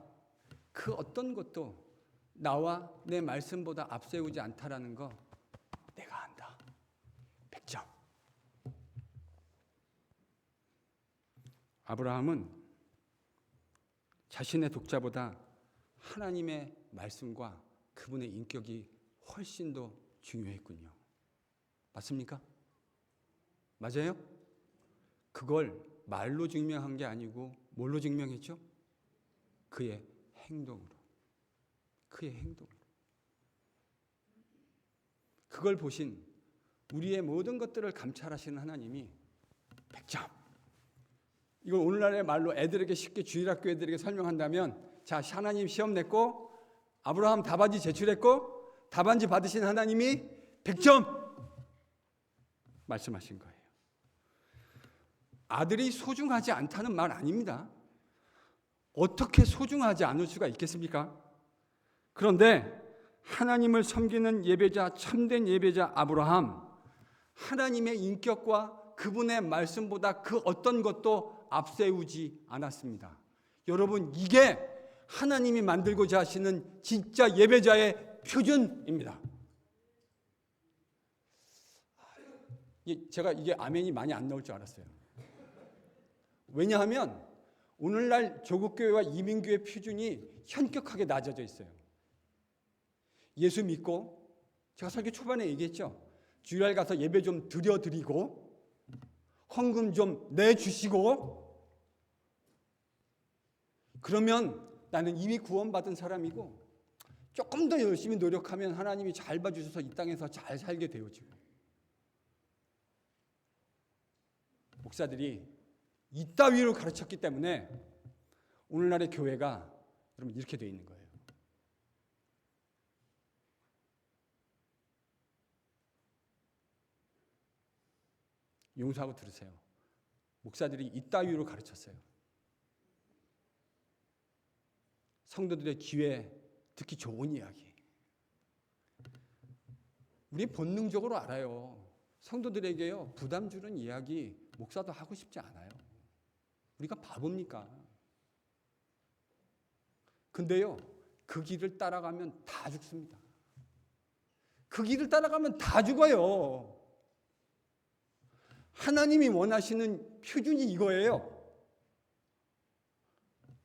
그 어떤 것도 나와 내 말씀보다 앞세우지 않다라는 거 내가 안다. 100점. 아브라함은 자신의 독자보다 하나님의 말씀과 그분의 인격이 훨씬 더 중요했군요. 맞습니까? 맞아요? 그걸 말로 증명한 게 아니고 뭘로 증명했죠? 그의 행동으로. 그의 행동으로. 그걸 보신 우리의 모든 것들을 감찰하시는 하나님이 100점. 이걸 오늘날의 말로 애들에게 쉽게 주일학교 애들에게 설명한다면 자, 하나님 시험 냈고 아브라함 답안지 제출했고 답안지 받으신 하나님이 100점 말씀하신 거예요. 아들이 소중하지 않다는 말 아닙니다. 어떻게 소중하지 않을 수가 있겠습니까? 그런데 하나님을 섬기는 예배자, 참된 예배자 아브라함, 하나님의 인격과 그분의 말씀보다 그 어떤 것도 앞세우지 않았습니다. 여러분, 이게 하나님이 만들고자 하시는 진짜 예배자의 표준입니다. 제가 이게 아멘이 많이 안 나올 줄 알았어요. 왜냐하면 오늘날 조국교회와 이민교회 표준이 현격하게 낮아져 있어요. 예수 믿고 제가 설교 초반에 얘기했죠. 주일 가서 예배 좀 드려드리고 헌금 좀 내주시고 그러면 나는 이미 구원받은 사람이고 조금 더 열심히 노력하면 하나님이 잘 봐주셔서 이 땅에서 잘 살게 되어지고 목사들이 이따위로 가르쳤기 때문에 오늘날의 교회가 여러분 이렇게 되어 있는 거예요. 용서하고 들으세요. 목사들이 이따위로 가르쳤어요. 성도들의 귀에 듣기 좋은 이야기. 우리 본능적으로 알아요. 성도들에게요 부담 주는 이야기 목사도 하고 싶지 않아요. 우리가 바보입니까? 근데요 그 길을 따라가면 다 죽습니다. 그 길을 따라가면 다 죽어요. 하나님이 원하시는 표준이 이거예요.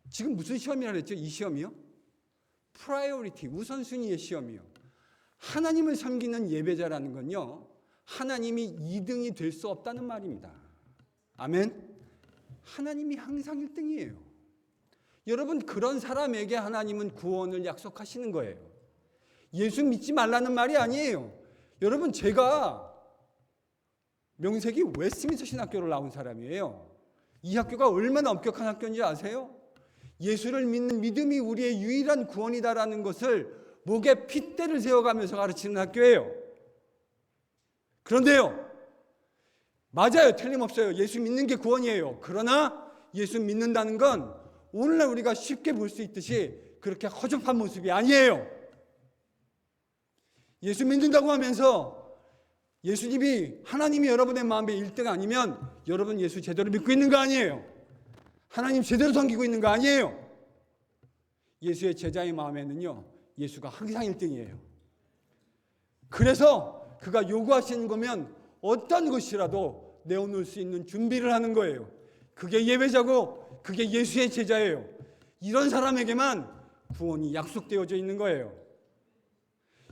지금 무슨 시험이라 그랬죠? 이 시험이요? 프라이어리티, 우선순위의 시험이요. 하나님을 섬기는 예배자라는 건요. 하나님이 2등이 될 수 없다는 말입니다. 아멘? 하나님이 항상 1등이에요. 여러분 그런 사람에게 하나님은 구원을 약속하시는 거예요. 예수 믿지 말라는 말이 아니에요. 여러분 제가 명색이 웨스트민스터 신학교를 나온 사람이에요. 이 학교가 얼마나 엄격한 학교인지 아세요? 예수를 믿는 믿음이 우리의 유일한 구원이다라는 것을 목에 핏대를 세워가면서 가르치는 학교예요. 그런데요, 맞아요. 틀림없어요. 예수 믿는 게 구원이에요. 그러나 예수 믿는다는 건 오늘날 우리가 쉽게 볼 수 있듯이 그렇게 허접한 모습이 아니에요. 예수 믿는다고 하면서 예수님이 하나님이 여러분의 마음의 1등 아니면 여러분 예수 제대로 믿고 있는 거 아니에요. 하나님 제대로 섬기고 있는 거 아니에요. 예수의 제자의 마음에는요, 예수가 항상 1등이에요. 그래서 그가 요구하시는 거면 어떤 것이라도 내어놓을 수 있는 준비를 하는 거예요. 그게 예배자고 그게 예수의 제자예요. 이런 사람에게만 구원이 약속되어져 있는 거예요.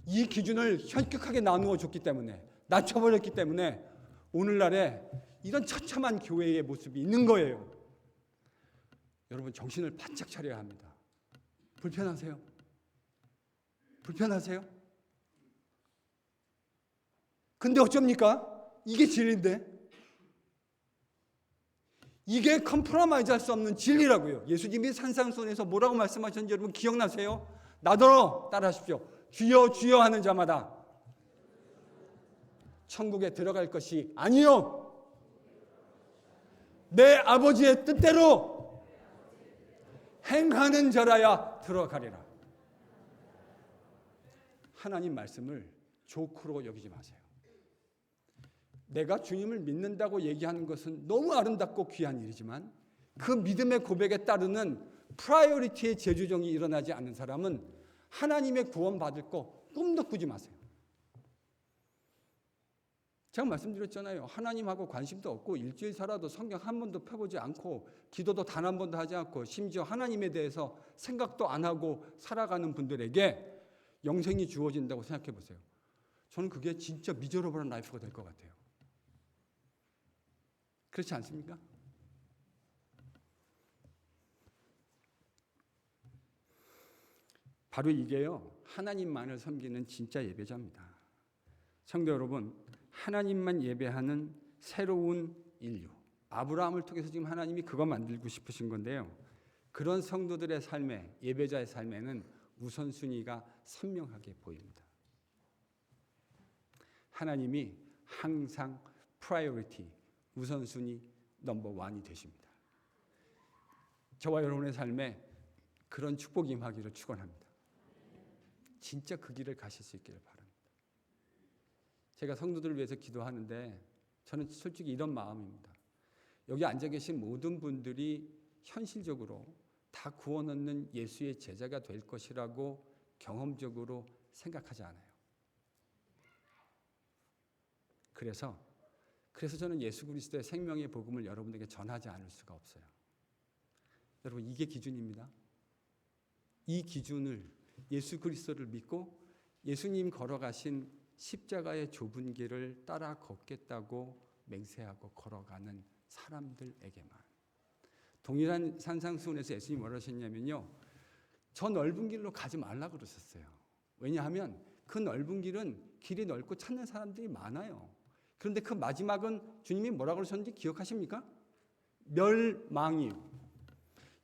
이 기준을 현격하게 나누어 줬기 때문에, 낮춰버렸기 때문에 오늘날에 이런 처참한 교회의 모습이 있는 거예요. 여러분 정신을 바짝 차려야 합니다. 불편하세요? 불편하세요? 근데 어쩝니까? 이게 진리인데. 이게 컴프로마이즈 할 수 없는 진리라고요. 예수님이 산상수훈에서 뭐라고 말씀하셨는지 여러분 기억나세요? 나더러 따라하십시오. 주여 주여 하는 자마다 천국에 들어갈 것이 아니요, 내 아버지의 뜻대로 행하는 자라야 들어가리라. 하나님 말씀을 조크로 여기지 마세요. 내가 주님을 믿는다고 얘기하는 것은 너무 아름답고 귀한 일이지만 그 믿음의 고백에 따르는 프라이어리티의 재조정이 일어나지 않는 사람은 하나님의 구원 받을 거 꿈도 꾸지 마세요. 제가 말씀드렸잖아요. 하나님하고 관심도 없고 일주일 살아도 성경 한 번도 펴보지 않고 기도도 단 한 번도 하지 않고 심지어 하나님에 대해서 생각도 안 하고 살아가는 분들에게 영생이 주어진다고 생각해 보세요. 저는 그게 진짜 미저러블한 라이프가 될 것 같아요. 그렇지 않습니까? 바로 이게요, 하나님만을 섬기는 진짜 예배자입니다. 성도 여러분, 하나님만 예배하는 새로운 인류, 아브라함을 통해서 지금 하나님이 그거 만들고 싶으신 건데요, 그런 성도들의 삶에, 예배자의 삶에는 우선순위가 선명하게 보입니다. 하나님이 항상 프라이어리티, 우선순위 넘버1이 되십니다. 저와 여러분의 삶에 그런 축복이 임하기를 축원합니다. 진짜 그 길을 가실 수 있기를 바랍니다. 제가 성도들을 위해서 기도하는데 저는 솔직히 이런 마음입니다. 여기 앉아 계신 모든 분들이 현실적으로 다 구원 얻는 예수의 제자가 될 것이라고 경험적으로 생각하지 않아요. 그래서 저는 예수 그리스도의 생명의 복음을 여러분에게 전하지 않을 수가 없어요. 여러분 이게 기준입니다. 이 기준을, 예수 그리스도를 믿고 예수님 걸어가신 십자가의 좁은 길을 따라 걷겠다고 맹세하고 걸어가는 사람들에게만. 동일한 산상수훈에서 예수님이 뭐라 하셨냐면요, 저 넓은 길로 가지 말라 그러셨어요. 왜냐하면 그 넓은 길은 길이 넓고 찾는 사람들이 많아요. 그런데 그 마지막은 주님이 뭐라고 그러셨는지 기억하십니까? 멸망이요.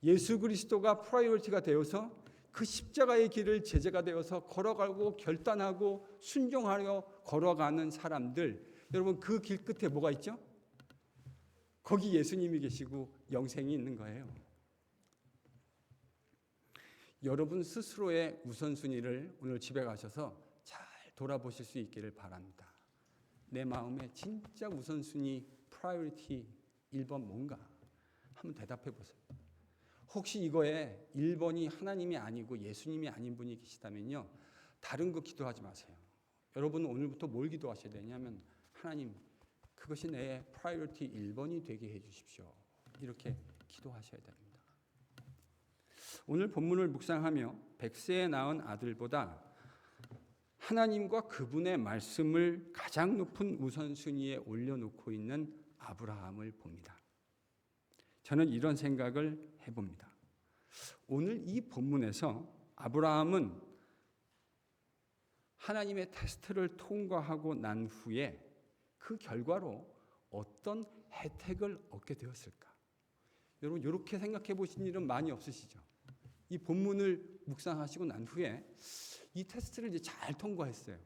예수 그리스도가 프라이어리티가 되어서 그 십자가의 길을 제자가 되어서 걸어가고 결단하고 순종하려 걸어가는 사람들, 여러분 그 길 끝에 뭐가 있죠? 거기 예수님이 계시고 영생이 있는 거예요. 여러분 스스로의 우선순위를 오늘 집에 가셔서 잘 돌아보실 수 있기를 바랍니다. 내 마음에 진짜 우선순위, 프라이어리티 1번 뭔가? 한번 대답해 보세요. 혹시 이거에 1번이 하나님이 아니고 예수님이 아닌 분이 계시다면요, 다른 거 기도하지 마세요. 여러분은 오늘부터 뭘 기도하셔야 되냐면, 하나님 그것이 내 프라이어리티 1번이 되게 해 주십시오. 이렇게 기도하셔야 됩니다. 오늘 본문을 묵상하며 100세에 낳은 아들보다 하나님과 그분의 말씀을 가장 높은 우선순위에 올려놓고 있는 아브라함을 봅니다. 저는 이런 생각을 해봅니다. 오늘 이 본문에서 아브라함은 하나님의 테스트를 통과하고 난 후에 그 결과로 어떤 혜택을 얻게 되었을까? 여러분 이렇게 생각해 보신 일은 많이 없으시죠? 이 본문을 묵상하시고 난 후에 이 테스트를 이제 잘 통과했어요.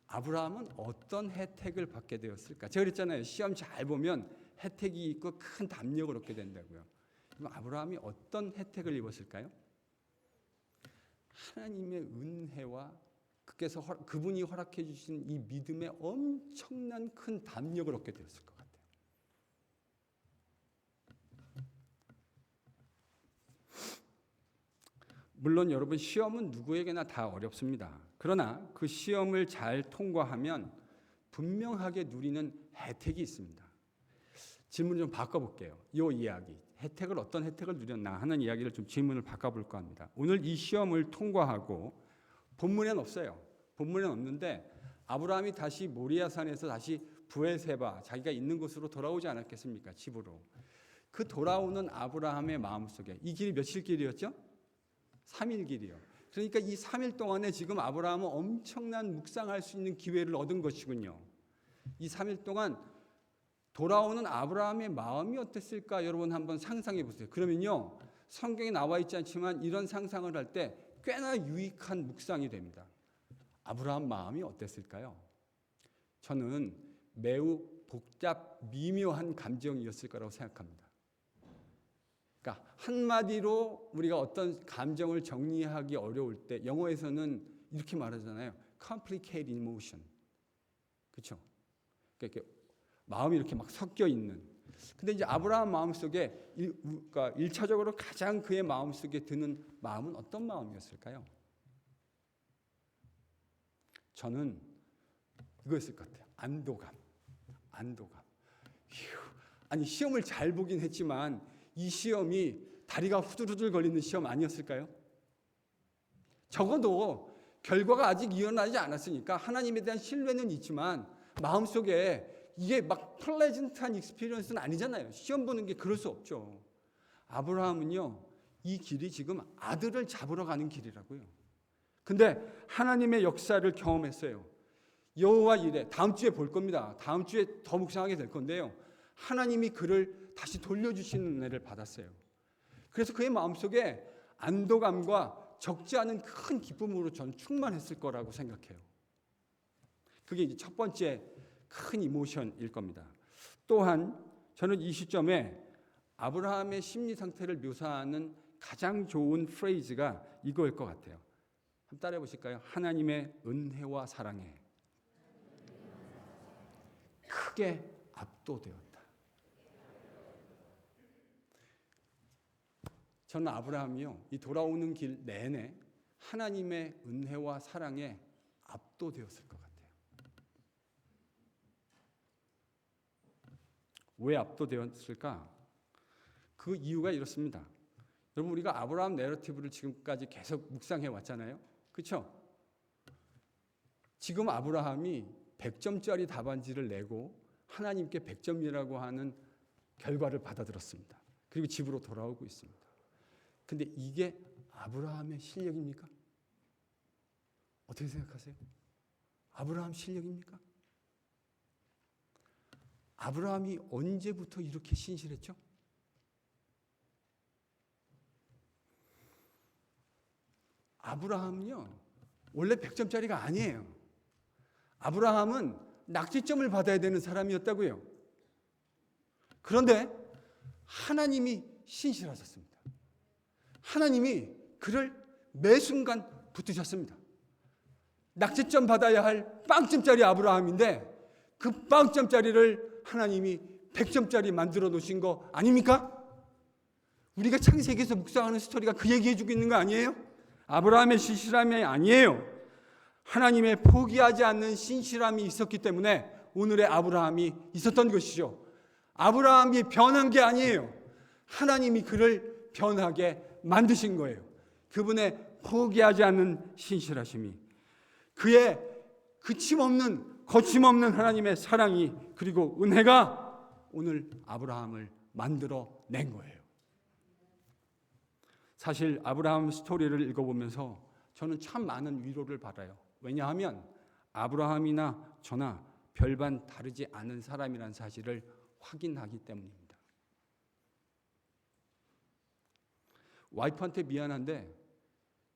아브라함은 어떤 혜택을 받게 되었을까? 제가 그랬잖아요. 시험 잘 보면 혜택이 있고 큰 담력을 얻게 된다고요. 그럼 아브라함이 어떤 혜택을 입었을까요? 하나님의 은혜와 그분이 허락해 주신 이 믿음의 엄청난 큰 담력을 얻게 되었을 것 같아요. 물론 여러분, 시험은 누구에게나 다 어렵습니다. 그러나 그 시험을 잘 통과하면 분명하게 누리는 혜택이 있습니다. 질문 좀 바꿔볼게요. 이 이야기, 어떤 혜택을 누렸나 하는 이야기를 좀 질문을 바꿔볼까 합니다. 오늘 이 시험을 통과하고, 본문에는 없어요. 본문에는 없는데 아브라함이 다시 모리아산에서 다시 브에세바, 자기가 있는 곳으로 돌아오지 않았겠습니까? 집으로. 그 돌아오는 아브라함의 마음속에 이 길이 며칠 길이었죠? 3일 길이요. 그러니까 이 3일 동안에 지금 아브라함은 엄청난 묵상할 수 있는 기회를 얻은 것이군요. 이 3일 동안 돌아오는 아브라함의 마음이 어땠을까? 여러분 한번 상상해 보세요. 그러면요, 성경에 나와 있지 않지만 이런 상상을 할 때 꽤나 유익한 묵상이 됩니다. 아브라함 마음이 어땠을까요? 저는 매우 복잡 미묘한 감정이었을 거라고 생각합니다. 그러니까 한마디로 우리가 어떤 감정을 정리하기 어려울 때 영어에서는 이렇게 말하잖아요. complicated emotion. 그렇죠? 그러니까 마음이 이렇게 막 섞여 있는. 근데 이제 아브라함 마음속에 그러니까 1차적으로 가장 그의 마음속에 드는 마음은 어떤 마음이었을까요? 저는 이거였을 것 같아요. 안도감. 아니, 시험을 잘 보긴 했지만 이 시험이 다리가 후들후들 걸리는 시험 아니었을까요? 적어도 결과가 아직 일어나지 않았으니까 하나님에 대한 신뢰는 있지만 마음속에 이게 막 플레전트한 익스피리언스는 아니잖아요. 시험 보는 게 그럴 수 없죠. 아브라함은요, 이 길이 지금 아들을 잡으러 가는 길이라고요. 근데 하나님의 역사를 경험했어요. 여호와 이레, 다음 주에 볼 겁니다. 다음 주에 더 묵상하게 될 건데요. 하나님이 그를 다시 돌려주시는 은혜를 받았어요. 그래서 그의 마음속에 안도감과 적지 않은 큰 기쁨으로 저는 충만했을 거라고 생각해요. 그게 이제 첫 번째 큰 이모션일 겁니다. 또한 저는 이 시점에 아브라함의 심리 상태를 묘사하는 가장 좋은 프레이즈가 이거일 것 같아요. 한번 따라해 보실까요? 하나님의 은혜와 사랑에 크게 압도되었다. 저는 아브라함이요, 이 돌아오는 길 내내 하나님의 은혜와 사랑에 압도되었을 것 같아요. 왜 압도되었을까? 그 이유가 이렇습니다. 여러분, 우리가 아브라함 내러티브를 지금까지 계속 묵상해 왔잖아요. 그렇죠? 지금 아브라함이 100점짜리 답안지를 내고 하나님께 100점이라고 하는 결과를 받아들였습니다. 그리고 집으로 돌아오고 있습니다. 근데 이게 아브라함의 실력입니까? 어떻게 생각하세요? 아브라함 실력입니까? 아브라함이 언제부터 이렇게 신실했죠? 아브라함은요, 원래 100점짜리가 아니에요. 아브라함은 낙지점을 받아야 되는 사람이었다고요. 그런데 하나님이 신실하셨습니다. 하나님이 그를 매 순간 붙드셨습니다. 낙지점 받아야 할 빵점짜리 아브라함인데 그 빵점짜리를 하나님이 100점짜리 만들어 놓으신 거 아닙니까? 우리가 창세기에서 묵상하는 스토리가 그 얘기해주고 있는 거 아니에요? 아브라함의 신실함이 아니에요. 하나님의 포기하지 않는 신실함이 있었기 때문에 오늘의 아브라함이 있었던 것이죠. 아브라함이 변한 게 아니에요. 하나님이 그를 변하게 만드신 거예요. 그분의 포기하지 않는 신실하심이, 그의 그침없는 거침없는 하나님의 사랑이 그리고 은혜가 오늘 아브라함을 만들어 낸 거예요. 사실 아브라함 스토리를 읽어보면서 저는 참 많은 위로를 받아요. 왜냐하면 아브라함이나 저나 별반 다르지 않은 사람이라는 사실을 확인하기 때문입니다. 와이프한테 미안한데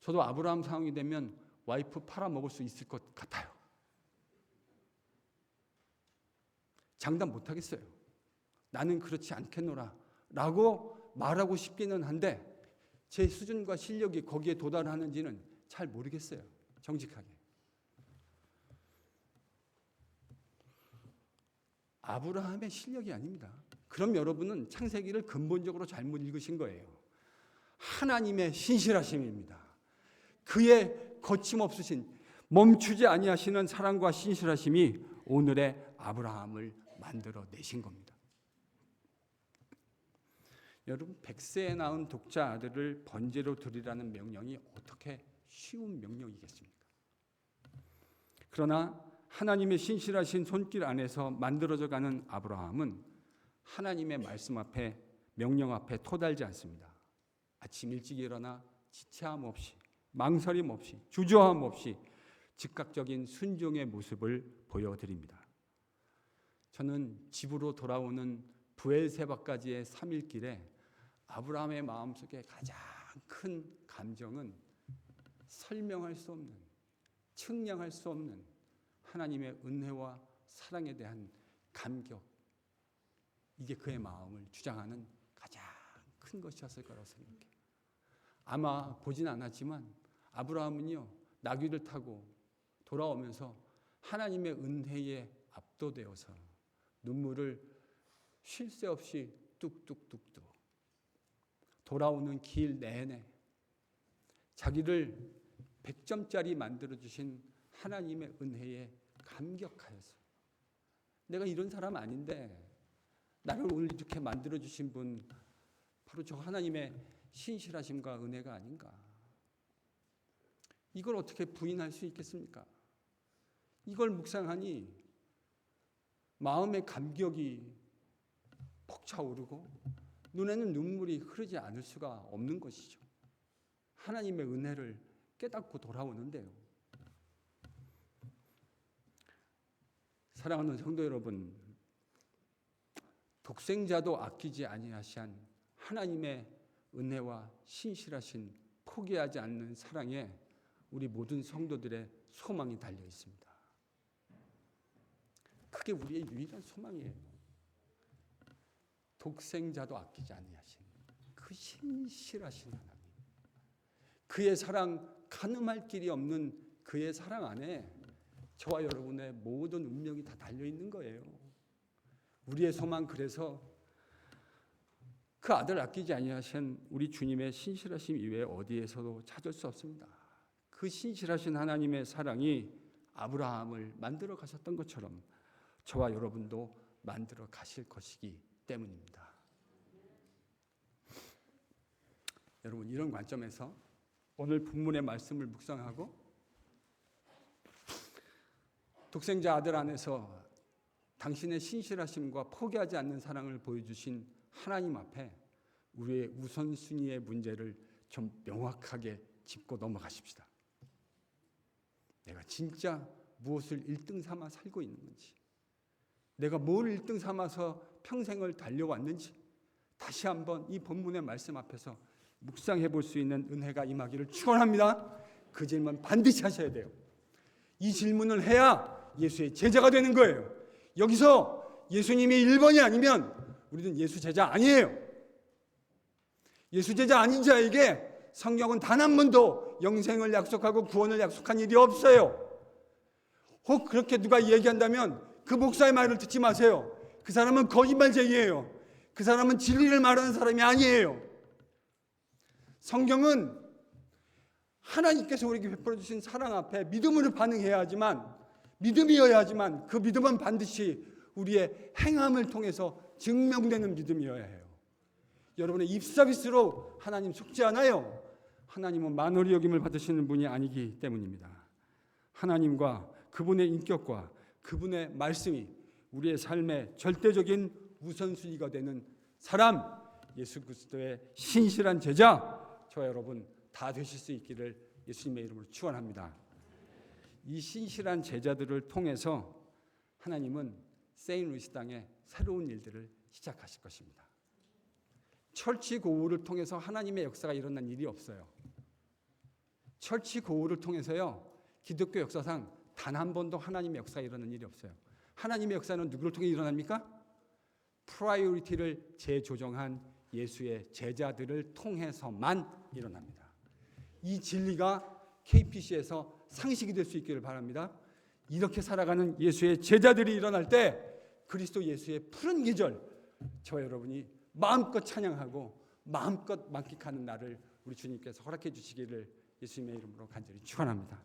저도 아브라함 상황이 되면 와이프 팔아먹을 수 있을 것 같아요. 장담 못하겠어요. 나는 그렇지 않겠노라 라고 말하고 싶기는 한데 제 수준과 실력이 거기에 도달하는지는 잘 모르겠어요. 정직하게. 아브라함의 실력이 아닙니다. 그럼 여러분은 창세기를 근본적으로 잘못 읽으신 거예요. 하나님의 신실하심입니다. 그의 거침없으신 멈추지 아니하시는 사랑과 신실하심이 오늘의 아브라함을 만들어 내신 겁니다. 여러분, 100세에 낳은 독자 아들을 번제로 드리라는 명령이 어떻게 쉬운 명령이겠습니까? 그러나 하나님의 신실하신 손길 안에서 만들어져가는 아브라함은 하나님의 말씀 앞에, 명령 앞에 토달지 않습니다. 아침 일찍 일어나 지체함 없이, 망설임 없이, 주저함 없이 즉각적인 순종의 모습을 보여드립니다. 저는 집으로 돌아오는 브엘세바까지의 3일 길에 아브라함의 마음속에 가장 큰 감정은 설명할 수 없는, 측량할 수 없는 하나님의 은혜와 사랑에 대한 감격, 이게 그의 마음을 주장하는 가장 큰 것이었을 거라고 생각해요. 아마 보진 않았지만 아브라함은요, 나귀를 타고 돌아오면서 하나님의 은혜에 압도되어서 눈물을 쉴 새 없이 뚝뚝뚝뚝 돌아오는 길 내내 자기를 100점짜리 만들어주신 하나님의 은혜에 감격하여서 내가 이런 사람 아닌데 나를 오늘 이렇게 만들어주신 분 바로 저 하나님의 신실하심과 은혜가 아닌가. 이걸 어떻게 부인할 수 있겠습니까? 이걸 묵상하니 마음의 감격이 벅차오르고 눈에는 눈물이 흐르지 않을 수가 없는 것이죠. 하나님의 은혜를 깨닫고 돌아오는데요. 사랑하는 성도 여러분, 독생자도 아끼지 아니하시한 하나님의 은혜와 신실하신 포기하지 않는 사랑에 우리 모든 성도들의 소망이 달려 있습니다. 그게 우리의 유일한 소망이에요. 독생자도 아끼지 아니하신 그 신실하신 하나님, 그의 사랑, 가늠할 길이 없는 그의 사랑 안에 저와 여러분의 모든 운명이 다 달려 있는 거예요. 우리의 소망, 그래서 그 아들 아끼지 아니하신 우리 주님의 신실하심 이외에 어디에서도 찾을 수 없습니다. 그 신실하신 하나님의 사랑이 아브라함을 만들어 가셨던 것처럼 저와 여러분도 만들어 가실 것이기 때문입니다. 여러분, 이런 관점에서 오늘 본문의 말씀을 묵상하고 독생자 아들 안에서 당신의 신실하심과 포기하지 않는 사랑을 보여주신 하나님 앞에 우리의 우선순위의 문제를 좀 명확하게 짚고 넘어가십시다. 내가 진짜 무엇을 1등 삼아 살고 있는 건지, 내가 뭘 1등 삼아서 평생을 달려왔는지 다시 한번 이 본문의 말씀 앞에서 묵상해 볼 수 있는 은혜가 임하기를 축원합니다. 그 질문 반드시 하셔야 돼요. 이 질문을 해야 예수의 제자가 되는 거예요. 여기서 예수님이 1번이 아니면 우리는 예수 제자 아니에요. 예수 제자 아닌 자에게 성경은 단 한 번도 영생을 약속하고 구원을 약속한 일이 없어요. 혹 그렇게 누가 얘기한다면 그 목사의 말을 듣지 마세요. 그 사람은 거짓말쟁이에요. 그 사람은 진리를 말하는 사람이 아니에요. 성경은 하나님께서 우리에게 베풀어 주신 사랑 앞에 믿음으로 반응해야 하지만, 믿음이어야 하지만 그 믿음은 반드시 우리의 행함을 통해서 증명되는 믿음이어야 해요. 여러분의 입 서비스로 하나님 속지 않아요. 하나님은 만홀히 여김을 받으시는 분이 아니기 때문입니다. 하나님과 그분의 인격과 그분의 말씀이 우리의 삶의 절대적인 우선순위가 되는 사람, 예수 그리스도의 신실한 제자, 저와 여러분 다 되실 수 있기를 예수님의 이름으로 축원합니다. 이 신실한 제자들을 통해서 하나님은 세인루이스 땅에 새로운 일들을 시작하실 것입니다. 철치 고우를 통해서 하나님의 역사가 일어난 일이 없어요. 철치 고우를 통해서요, 기독교 역사상 단 한 번도 하나님의 역사가 일어난 일이 없어요. 하나님의 역사는 누구를 통해 일어납니까? 프라이오리티를 재조정한 예수의 제자들을 통해서만 일어납니다. 이 진리가 KPC에서 상식이 될 수 있기를 바랍니다. 이렇게 살아가는 예수의 제자들이 일어날 때 그리스도 예수의 푸른 계절, 저와 여러분이 마음껏 찬양하고 마음껏 만끽하는 날을 우리 주님께서 허락해 주시기를 예수님의 이름으로 간절히 축원합니다.